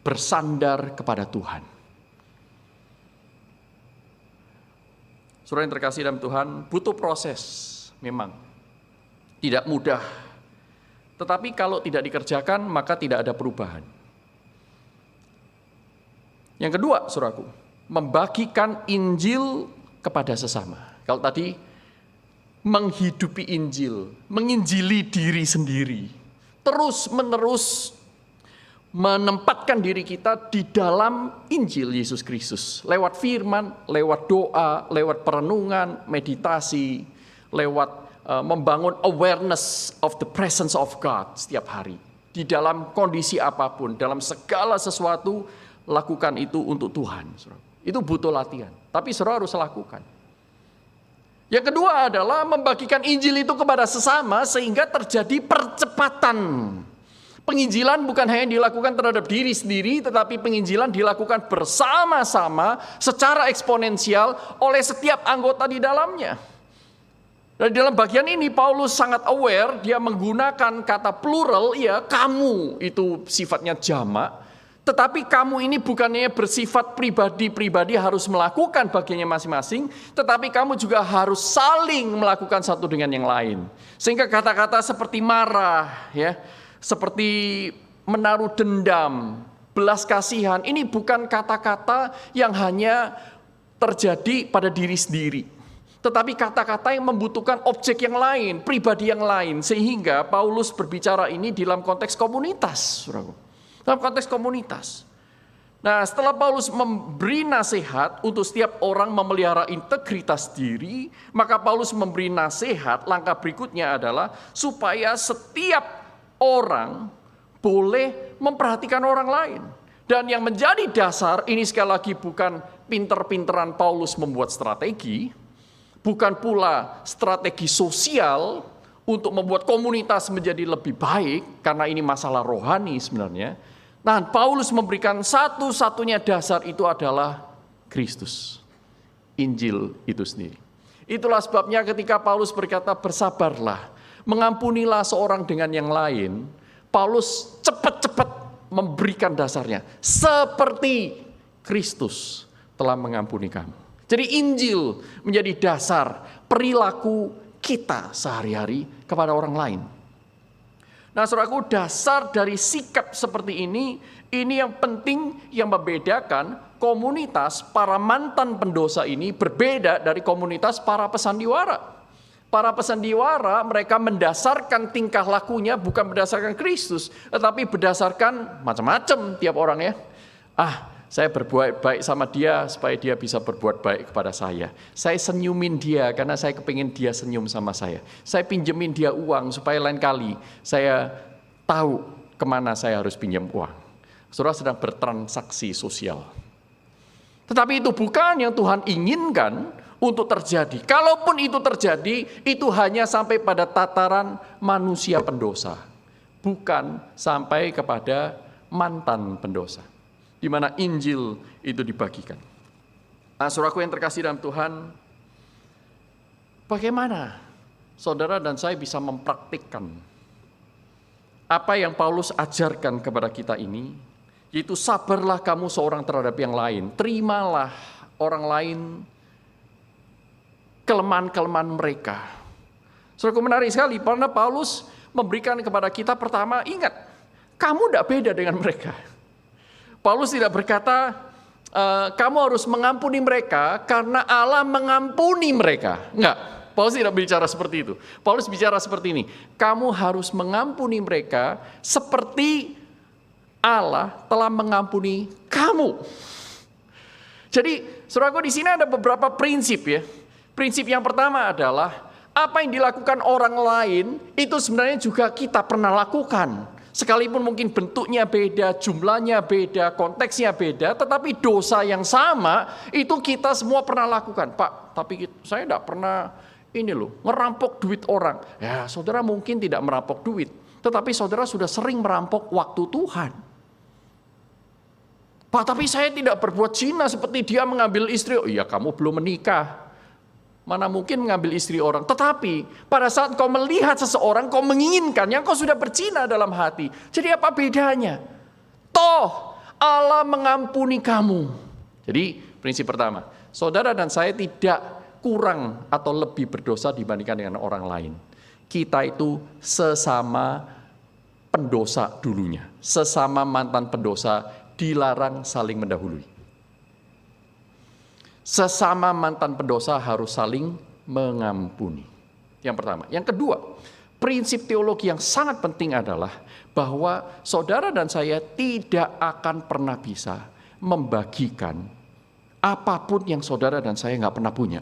Bersandar kepada Tuhan. Saudara yang terkasih dalam Tuhan, butuh proses memang. Tidak mudah. Tetapi kalau tidak dikerjakan, maka tidak ada perubahan. Yang kedua, saudaraku, membagikan Injil kepada sesama. Kalau tadi, menghidupi Injil, menginjili diri sendiri. Terus-menerus menempatkan diri kita di dalam Injil Yesus Kristus. Lewat firman, lewat doa, lewat perenungan, meditasi, lewat membangun awareness of the presence of God setiap hari. Di dalam kondisi apapun, dalam segala sesuatu, lakukan itu untuk Tuhan. Itu butuh latihan, tapi saudara harus lakukan. Yang kedua adalah membagikan Injil itu kepada sesama sehingga terjadi percepatan. Penginjilan bukan hanya dilakukan terhadap diri sendiri, tetapi penginjilan dilakukan bersama-sama secara eksponensial oleh setiap anggota di dalamnya. Dan dalam bagian ini Paulus sangat aware, dia menggunakan kata plural, ya kamu itu sifatnya jamak. Tetapi kamu ini bukannya bersifat pribadi-pribadi harus melakukan bagiannya masing-masing, tetapi kamu juga harus saling melakukan satu dengan yang lain. Sehingga kata-kata seperti marah, ya, seperti menaruh dendam, belas kasihan, ini bukan kata-kata yang hanya terjadi pada diri sendiri. Tetapi kata-kata yang membutuhkan objek yang lain, pribadi yang lain. Sehingga Paulus berbicara ini dalam konteks komunitas, saudaraku. Dalam konteks komunitas. Nah, setelah Paulus memberi nasihat untuk setiap orang memelihara integritas diri, maka Paulus memberi nasihat, langkah berikutnya adalah supaya setiap orang boleh memperhatikan orang lain. Dan yang menjadi dasar, ini sekali lagi bukan pinter-pinteran Paulus membuat strategi, bukan pula strategi sosial untuk membuat komunitas menjadi lebih baik, karena ini masalah rohani sebenarnya. Nah, Paulus memberikan satu-satunya dasar itu adalah Kristus. Injil itu sendiri. Itulah sebabnya ketika Paulus berkata bersabarlah, mengampunilah seorang dengan yang lain, Paulus cepat-cepat memberikan dasarnya. Seperti Kristus telah mengampuni kamu. Jadi Injil menjadi dasar perilaku kita sehari-hari kepada orang lain. Nah, saudaraku, dasar dari sikap seperti ini yang penting yang membedakan komunitas para mantan pendosa ini berbeda dari komunitas para pesandiwara. Para pesandiwara mereka mendasarkan tingkah lakunya bukan berdasarkan Kristus, tetapi berdasarkan macam-macam tiap orang ya. Saya berbuat baik sama dia supaya dia bisa berbuat baik kepada saya. Saya senyumin dia karena saya kepingin dia senyum sama saya. Saya pinjemin dia uang supaya lain kali saya tahu kemana saya harus pinjam uang. Saudara sedang bertransaksi sosial. Tetapi itu bukan yang Tuhan inginkan untuk terjadi. Kalaupun itu terjadi, itu hanya sampai pada tataran manusia pendosa. Bukan sampai kepada mantan pendosa. Di mana Injil itu dibagikan. Nah, saudaraku yang terkasih dalam Tuhan, bagaimana saudara dan saya bisa mempraktikkan apa yang Paulus ajarkan kepada kita ini, yaitu sabarlah kamu seorang terhadap yang lain, terimalah orang lain kelemahan-kelemahan mereka. Saudaraku, menarik sekali, karena Paulus memberikan kepada kita pertama, ingat, kamu tidak beda dengan mereka. Paulus tidak berkata, kamu harus mengampuni mereka karena Allah mengampuni mereka. Enggak, Paulus tidak bicara seperti itu. Paulus bicara seperti ini, kamu harus mengampuni mereka seperti Allah telah mengampuni kamu. Jadi, saudaraku, di sini ada beberapa prinsip ya. Prinsip yang pertama adalah apa yang dilakukan orang lain itu sebenarnya juga kita pernah lakukan. Sekalipun mungkin bentuknya beda, jumlahnya beda, konteksnya beda, tetapi dosa yang sama itu kita semua pernah lakukan. Pak, tapi saya tidak pernah ngerampok duit orang. Ya, saudara mungkin tidak merampok duit, tetapi saudara sudah sering merampok waktu Tuhan. Pak, tapi saya tidak berbuat zina seperti dia mengambil istri. Oh iya, kamu belum menikah. Mana mungkin mengambil istri orang. Tetapi pada saat kau melihat seseorang, kau menginginkannya, kau sudah berzina dalam hati. Jadi apa bedanya? Toh Allah mengampuni kamu. Jadi prinsip pertama, saudara dan saya tidak kurang atau lebih berdosa dibandingkan dengan orang lain. Kita itu sesama pendosa dulunya. Sesama mantan pendosa dilarang saling mendahului. Sesama mantan pendosa harus saling mengampuni. Yang pertama. Yang kedua, prinsip teologi yang sangat penting adalah bahwa saudara dan saya tidak akan pernah bisa membagikan apapun yang saudara dan saya nggak pernah punya.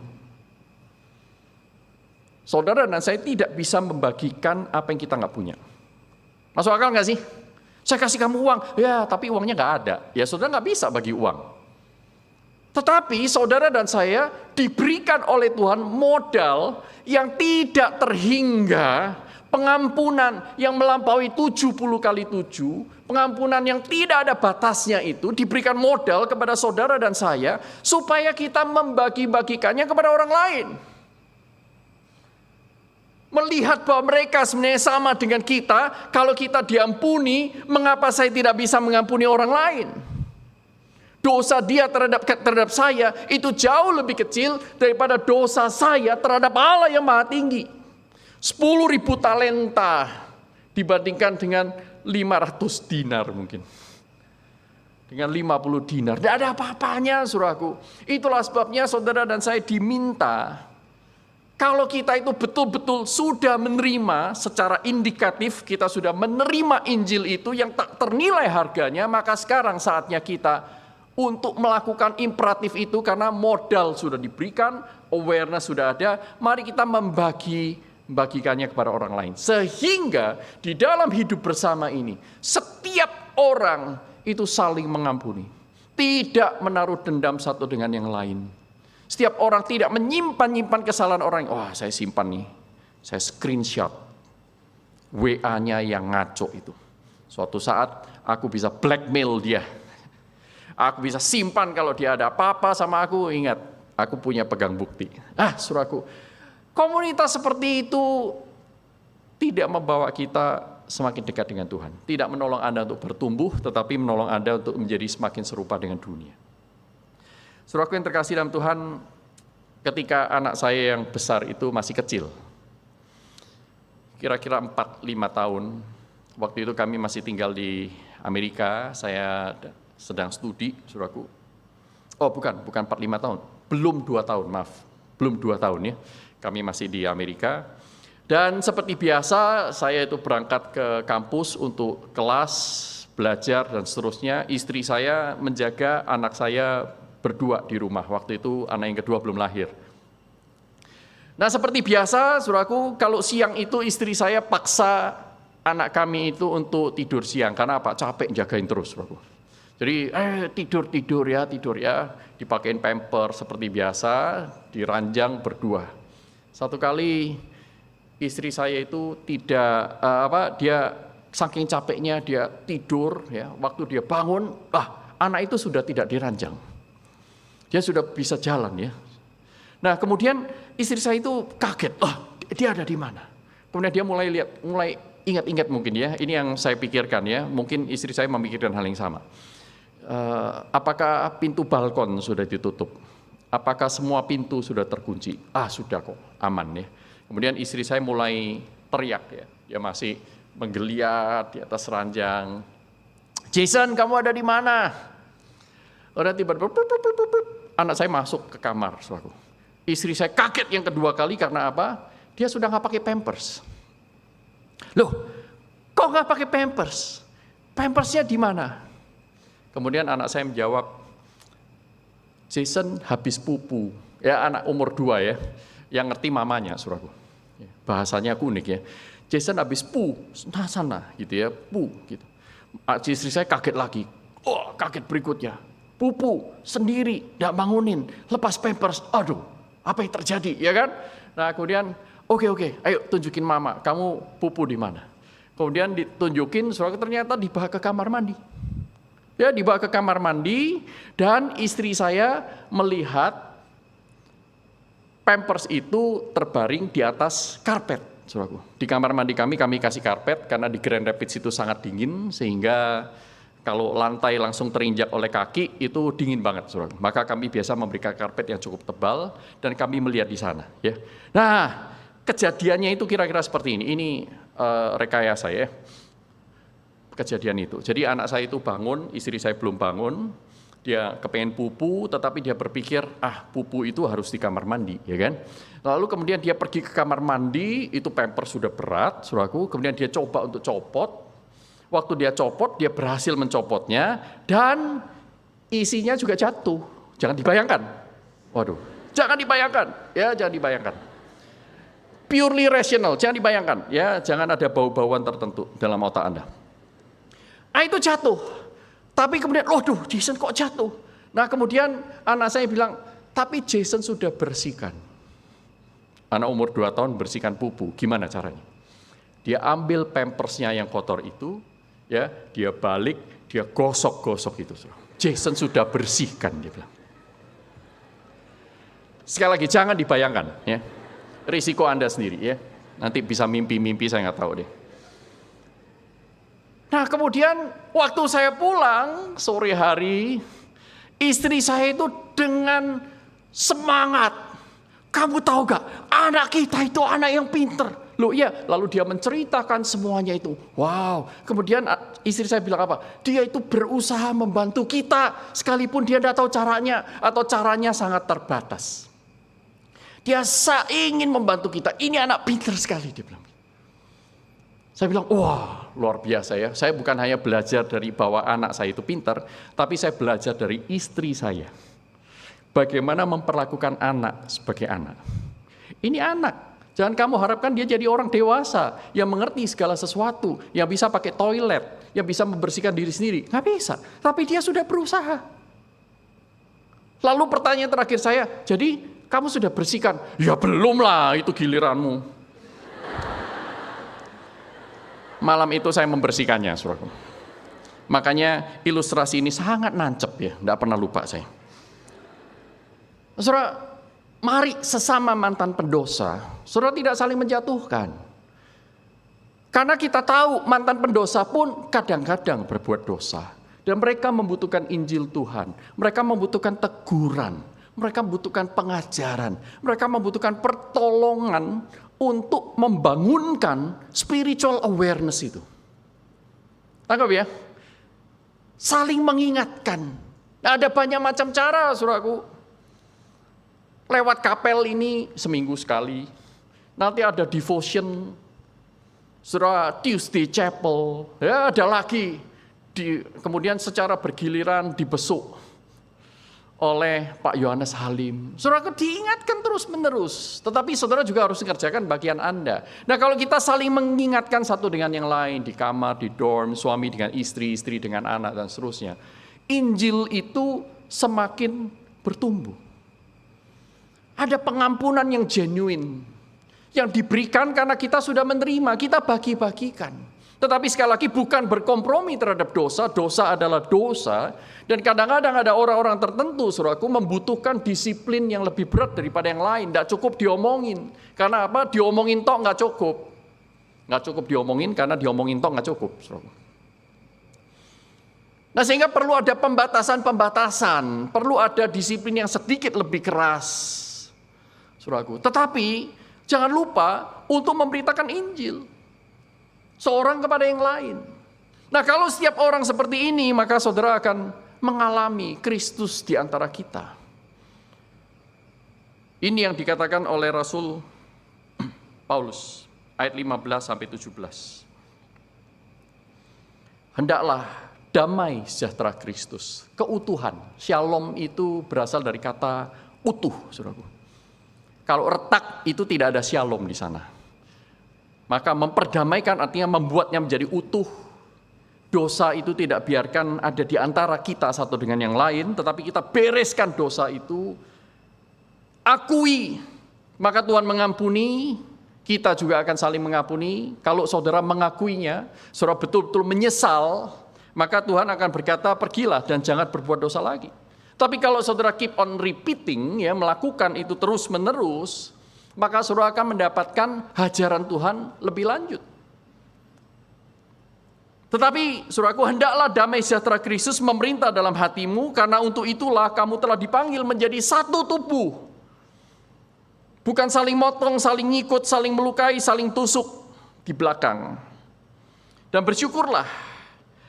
Saudara dan saya tidak bisa membagikan apa yang kita nggak punya. Masuk akal nggak sih? Saya kasih kamu uang, ya tapi uangnya nggak ada. Ya saudara nggak bisa bagi uang. Tetapi saudara dan saya diberikan oleh Tuhan modal yang tidak terhingga, pengampunan yang melampaui 70 kali 7, pengampunan yang tidak ada batasnya itu diberikan modal kepada saudara dan saya supaya kita membagi-bagikannya kepada orang lain. Melihat bahwa mereka sebenarnya sama dengan kita, kalau kita diampuni, mengapa saya tidak bisa mengampuni orang lain? Dosa dia terhadap saya itu jauh lebih kecil daripada dosa saya terhadap Allah yang maha tinggi. 10.000 talenta dibandingkan dengan 500 dinar mungkin. Dengan 50 dinar. Tidak ada apa-apanya saudaraku. Itulah sebabnya saudara dan saya diminta. Kalau kita itu betul-betul sudah menerima secara indikatif, kita sudah menerima Injil itu yang tak ternilai harganya, maka sekarang saatnya kita untuk melakukan imperatif itu karena modal sudah diberikan, awareness sudah ada, mari kita membagikannya kepada orang lain. Sehingga di dalam hidup bersama ini, setiap orang itu saling mengampuni. Tidak menaruh dendam satu dengan yang lain. Setiap orang tidak menyimpan kesalahan orang. Wah, saya simpan nih, saya screenshot WA-nya yang ngaco itu. Suatu saat aku bisa blackmail dia. Aku bisa simpan kalau dia ada apa-apa sama aku, ingat, aku punya pegang bukti. Saudaraku, komunitas seperti itu tidak membawa kita semakin dekat dengan Tuhan. Tidak menolong Anda untuk bertumbuh, tetapi menolong Anda untuk menjadi semakin serupa dengan dunia. Saudaraku yang terkasih dalam Tuhan, ketika anak saya yang besar itu masih kecil, kira-kira 4-5 tahun, waktu itu kami masih tinggal di Amerika, saya sedang studi, saudaraku. Oh bukan 4-5 tahun, belum 2 tahun, maaf. Belum 2 tahun ya, kami masih di Amerika. Dan seperti biasa, saya itu berangkat ke kampus untuk kelas, belajar, dan seterusnya. Istri saya menjaga anak saya berdua di rumah, waktu itu anak yang kedua belum lahir. Nah seperti biasa, saudaraku, kalau siang itu istri saya paksa anak kami itu untuk tidur siang, karena apa? Capek jagain terus, saudaraku. Jadi tidur ya, dipakein pamper seperti biasa, diranjang berdua. Satu kali istri saya itu dia saking capeknya dia tidur ya, waktu dia bangun, anak itu sudah tidak diranjang. Dia sudah bisa jalan ya. Nah, kemudian istri saya itu kaget, dia ada di mana? Kemudian dia mulai ingat-ingat mungkin ya, ini yang saya pikirkan ya, mungkin istri saya memikirkan hal yang sama. Apakah pintu balkon sudah ditutup? Apakah semua pintu sudah terkunci? Sudah kok, aman ya. Kemudian istri saya mulai teriak ya, dia masih menggeliat di atas ranjang. Jason, kamu ada di mana? Udah tiba-tiba anak saya masuk ke kamar, saudaraku. Istri saya kaget yang kedua kali karena apa? Dia sudah nggak pakai pampers. Loh, kok nggak pakai pampers? Pampersnya di mana? Kemudian anak saya menjawab, Jason habis pupu. Ya anak umur 2 ya, yang ngerti mamanya, saudaraku. Bahasanya unik ya. Jason habis sana gitu ya, gitu. Istri saya kaget lagi. Oh, kaget berikutnya. Pupu sendiri, tidak bangunin, lepas pampers. Aduh, apa yang terjadi, ya kan? Nah, kemudian, oke, ayo tunjukin mama, kamu pupu di mana? Kemudian ditunjukin, ternyata dibawa ke kamar mandi. Ya, dibawa ke kamar mandi, dan istri saya melihat pampers itu terbaring di atas karpet. Saudaraku. Di kamar mandi kami kasih karpet karena di Grand Rapids itu sangat dingin sehingga kalau lantai langsung terinjak oleh kaki itu dingin banget, saudaraku. Maka kami biasa memberikan karpet yang cukup tebal dan kami melihat di sana. Ya. Nah, kejadiannya itu kira-kira seperti ini. Ini rekayasa ya. Kejadian itu. Jadi anak saya itu bangun, istri saya belum bangun. Dia kepengen pupu, tetapi dia berpikir, pupu itu harus di kamar mandi, ya kan? Lalu kemudian dia pergi ke kamar mandi, itu pampers sudah berat, saudaraku. Kemudian dia coba untuk copot. Waktu dia copot, dia berhasil mencopotnya, dan isinya juga jatuh. Jangan dibayangkan. Waduh, jangan dibayangkan, ya jangan dibayangkan. Purely rational, jangan dibayangkan, ya jangan ada bau-bauan tertentu dalam otak Anda. Itu jatuh. Tapi kemudian, waduh, Jason kok jatuh? Nah, kemudian anak saya bilang, tapi Jason sudah bersihkan. Anak umur 2 tahun bersihkan pupu, gimana caranya? Dia ambil pampersnya yang kotor itu, ya, dia balik, dia gosok-gosok itu. Jason sudah bersihkan, dia bilang. Sekali lagi, jangan dibayangkan, ya. Risiko Anda sendiri, ya. Nanti bisa mimpi-mimpi, saya nggak tahu deh. Nah, kemudian waktu saya pulang sore hari, istri saya itu dengan semangat, kamu tahu gak, anak kita itu anak yang pinter. Loh iya, lalu dia menceritakan semuanya itu. Wow, kemudian istri saya bilang apa? Dia itu berusaha membantu kita, sekalipun dia tidak tahu caranya, atau caranya sangat terbatas. Dia ingin membantu kita, ini anak pinter sekali, dia bilang. Saya bilang, wah luar biasa ya. Saya bukan hanya belajar dari bahwa anak saya itu pintar, tapi saya belajar dari istri saya. Bagaimana memperlakukan anak sebagai anak. Ini anak. Jangan kamu harapkan dia jadi orang dewasa yang mengerti segala sesuatu, yang bisa pakai toilet, yang bisa membersihkan diri sendiri. Nggak bisa. Tapi dia sudah berusaha. Lalu pertanyaan terakhir saya, jadi kamu sudah bersihkan? Ya belum lah, itu giliranmu. Malam itu saya membersihkannya, saudaraku. Makanya ilustrasi ini sangat nancep ya, tidak pernah lupa saya. Saudara, mari sesama mantan pendosa, saudara tidak saling menjatuhkan. Karena kita tahu mantan pendosa pun kadang-kadang berbuat dosa. Dan mereka membutuhkan Injil Tuhan, mereka membutuhkan teguran, mereka membutuhkan pengajaran, mereka membutuhkan pertolongan untuk membangunkan spiritual awareness itu. Tangkap ya? Saling mengingatkan. Nah, ada banyak macam cara, saudaraku. Lewat kapel ini seminggu sekali. Nanti ada devotion, saudara, Tuesday Chapel. Ya, ada lagi. Kemudian secara bergiliran dibesuk oleh Pak Yohanes Halim. Saudara diingatkan terus-menerus. Tetapi saudara juga harus mengerjakan bagian Anda. Nah, kalau kita saling mengingatkan satu dengan yang lain, di kamar, di dorm, suami dengan istri, istri dengan anak, dan seterusnya. Injil itu semakin bertumbuh. Ada pengampunan yang genuine. Yang diberikan karena kita sudah menerima, kita bagi-bagikan. Tetapi sekali lagi bukan berkompromi terhadap dosa, dosa adalah dosa. Dan kadang-kadang ada orang-orang tertentu, saudaraku, membutuhkan disiplin yang lebih berat daripada yang lain. Tidak cukup diomongin. Karena apa? Diomongin tok nggak cukup. Nggak cukup diomongin karena diomongin tok nggak cukup, saudaraku. Nah, sehingga perlu ada pembatasan-pembatasan. Perlu ada disiplin yang sedikit lebih keras, saudaraku. Tetapi jangan lupa untuk memberitakan Injil. Seorang kepada yang lain. Nah, kalau setiap orang seperti ini, maka saudara akan mengalami Kristus di antara kita. Ini yang dikatakan oleh Rasul Paulus, ayat 15-17. Hendaklah damai sejahtera Kristus, keutuhan. Shalom itu berasal dari kata utuh, saudaraku. Kalau retak itu tidak ada shalom di sana. Maka memperdamaikan artinya membuatnya menjadi utuh. Dosa itu tidak biarkan ada di antara kita satu dengan yang lain, tetapi kita bereskan dosa itu, akui, maka Tuhan mengampuni, kita juga akan saling mengampuni. Kalau saudara mengakuinya, saudara betul-betul menyesal, maka Tuhan akan berkata, pergilah dan jangan berbuat dosa lagi. Tapi kalau saudara keep on repeating, ya, melakukan itu terus-menerus, maka saudara akan mendapatkan hajaran Tuhan lebih lanjut. Tetapi, saudaraku, hendaklah damai sejahtera Kristus memerintah dalam hatimu, karena untuk itulah kamu telah dipanggil menjadi satu tubuh. Bukan saling motong, saling ngikut, saling melukai, saling tusuk di belakang. Dan bersyukurlah,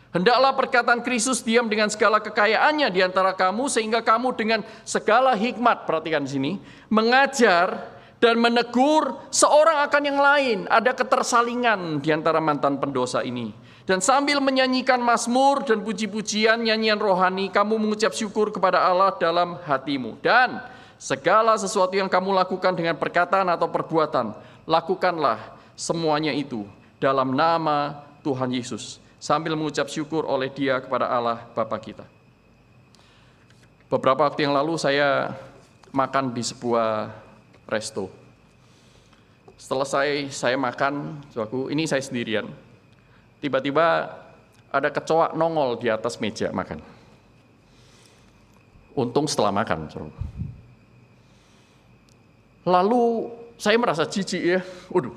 hendaklah perkataan Kristus diam dengan segala kekayaannya di antara kamu, sehingga kamu dengan segala hikmat, perhatikan di sini, mengajar dan menegur seorang akan yang lain. Ada ketersalingan di antara mantan pendosa ini. Dan sambil menyanyikan mazmur dan puji-pujian, nyanyian rohani, kamu mengucap syukur kepada Allah dalam hatimu. Dan segala sesuatu yang kamu lakukan dengan perkataan atau perbuatan, lakukanlah semuanya itu dalam nama Tuhan Yesus, sambil mengucap syukur oleh Dia kepada Allah Bapa kita. Beberapa waktu yang lalu saya makan di sebuah resto. Setelah saya makan, ini saya sendirian. Tiba-tiba ada kecoa nongol di atas meja makan. Untung setelah makan. Lalu saya merasa jijik ya. Waduh.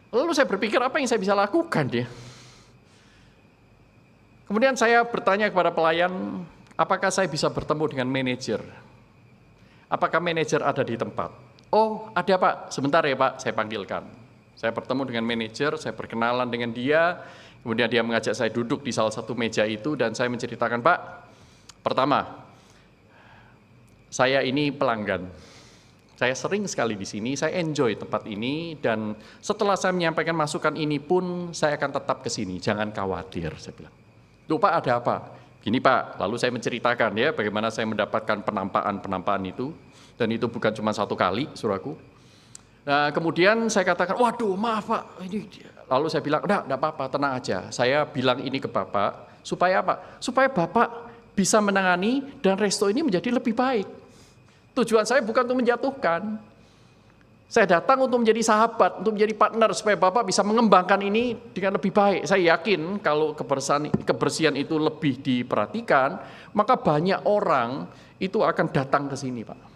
Lalu saya berpikir apa yang saya bisa lakukan ya. Kemudian saya bertanya kepada pelayan, apakah saya bisa bertemu dengan manajer? Apakah manajer ada di tempat? Oh, ada Pak. Sebentar ya Pak, saya panggilkan. Saya bertemu dengan manajer, saya berkenalan dengan dia, kemudian dia mengajak saya duduk di salah satu meja itu, dan saya menceritakan, Pak, pertama, saya ini pelanggan. Saya sering sekali di sini, saya enjoy tempat ini, dan setelah saya menyampaikan masukan ini pun, saya akan tetap ke sini, jangan khawatir, saya bilang. Loh Pak, ada apa? Gini Pak, lalu saya menceritakan ya, bagaimana saya mendapatkan penampaan itu, dan itu bukan cuma satu kali, saudaraku. Nah, kemudian saya katakan, waduh maaf Pak, ini. Lalu saya bilang, enggak apa-apa, tenang aja. Saya bilang ini ke Bapak, supaya apa? Supaya Bapak bisa menangani dan resto ini menjadi lebih baik. Tujuan saya bukan untuk menjatuhkan. Saya datang untuk menjadi sahabat, untuk menjadi partner, supaya Bapak bisa mengembangkan ini dengan lebih baik. Saya yakin kalau kebersihan itu lebih diperhatikan, maka banyak orang itu akan datang ke sini Pak.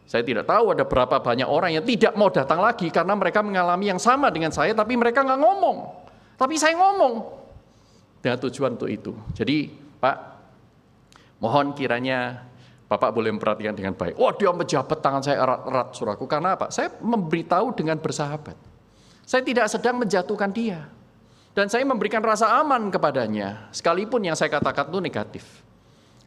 Saya tidak tahu ada berapa banyak orang yang tidak mau datang lagi karena mereka mengalami yang sama dengan saya, tapi mereka nggak ngomong. Tapi saya ngomong. Dengan tujuan untuk itu. Jadi, Pak, mohon kiranya Bapak boleh memperhatikan dengan baik. Wah, dia menjabat tangan saya erat-erat, saudaraku. Karena apa? Saya memberitahu dengan bersahabat. Saya tidak sedang menjatuhkan dia. Dan saya memberikan rasa aman kepadanya, sekalipun yang saya katakan itu negatif.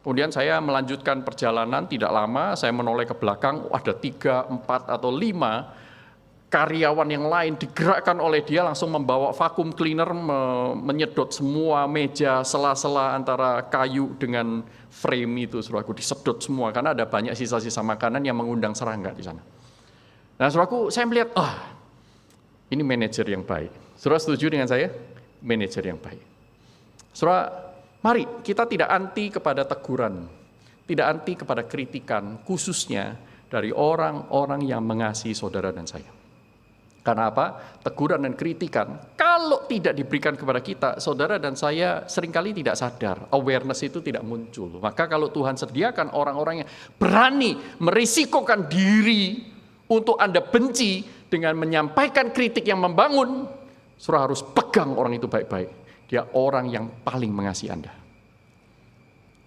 Kemudian saya melanjutkan perjalanan, tidak lama saya menoleh ke belakang, ada 3, 4, atau 5 karyawan yang lain digerakkan oleh dia langsung membawa vacuum cleaner, menyedot semua meja, sela-sela antara kayu dengan frame itu, saudaraku, disedot semua, karena ada banyak sisa-sisa makanan yang mengundang serangga di sana. Nah, saudaraku, saya melihat, ini manajer yang baik. Saudara setuju dengan saya? Manajer yang baik. Saudara, mari kita tidak anti kepada teguran, tidak anti kepada kritikan, khususnya dari orang-orang yang mengasihi saudara dan saya. Karena apa? Teguran dan kritikan, kalau tidak diberikan kepada kita, saudara dan saya seringkali tidak sadar, awareness itu tidak muncul. Maka kalau Tuhan sediakan orang-orang yang berani merisikokan diri untuk Anda benci dengan menyampaikan kritik yang membangun, saudara harus pegang orang itu baik-baik. Dia orang yang paling mengasihi Anda.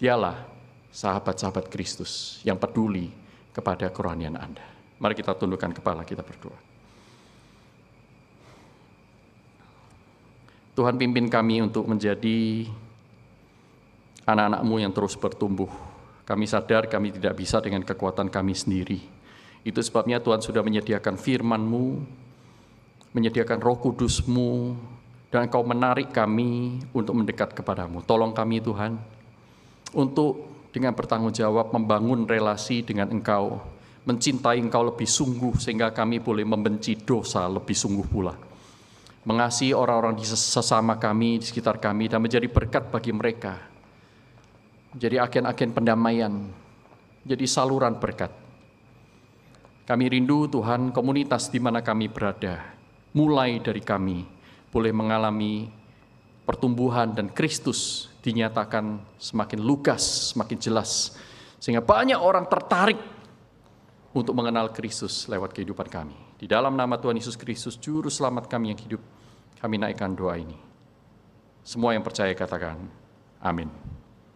Dialah sahabat-sahabat Kristus yang peduli kepada kerohanian Anda. Mari kita tundukkan kepala, kita berdoa. Tuhan, pimpin kami untuk menjadi anak-anak-Mu yang terus bertumbuh. Kami sadar kami tidak bisa dengan kekuatan kami sendiri. Itu sebabnya Tuhan sudah menyediakan firman-Mu, menyediakan Roh Kudus-Mu, dan Engkau menarik kami untuk mendekat kepadamu. Tolong kami Tuhan, untuk dengan bertanggung jawab membangun relasi dengan Engkau, mencintai Engkau lebih sungguh sehingga kami boleh membenci dosa lebih sungguh pula. Mengasihi orang-orang di sesama kami, di sekitar kami, dan menjadi berkat bagi mereka. Menjadi agen-agen pendamaian, jadi saluran berkat. Kami rindu Tuhan komunitas di mana kami berada, mulai dari kami, boleh mengalami pertumbuhan dan Kristus dinyatakan semakin lugas, semakin jelas. Sehingga banyak orang tertarik untuk mengenal Kristus lewat kehidupan kami. Di dalam nama Tuhan Yesus Kristus, Juru Selamat kami yang hidup, kami naikkan doa ini. Semua yang percaya katakan, amin.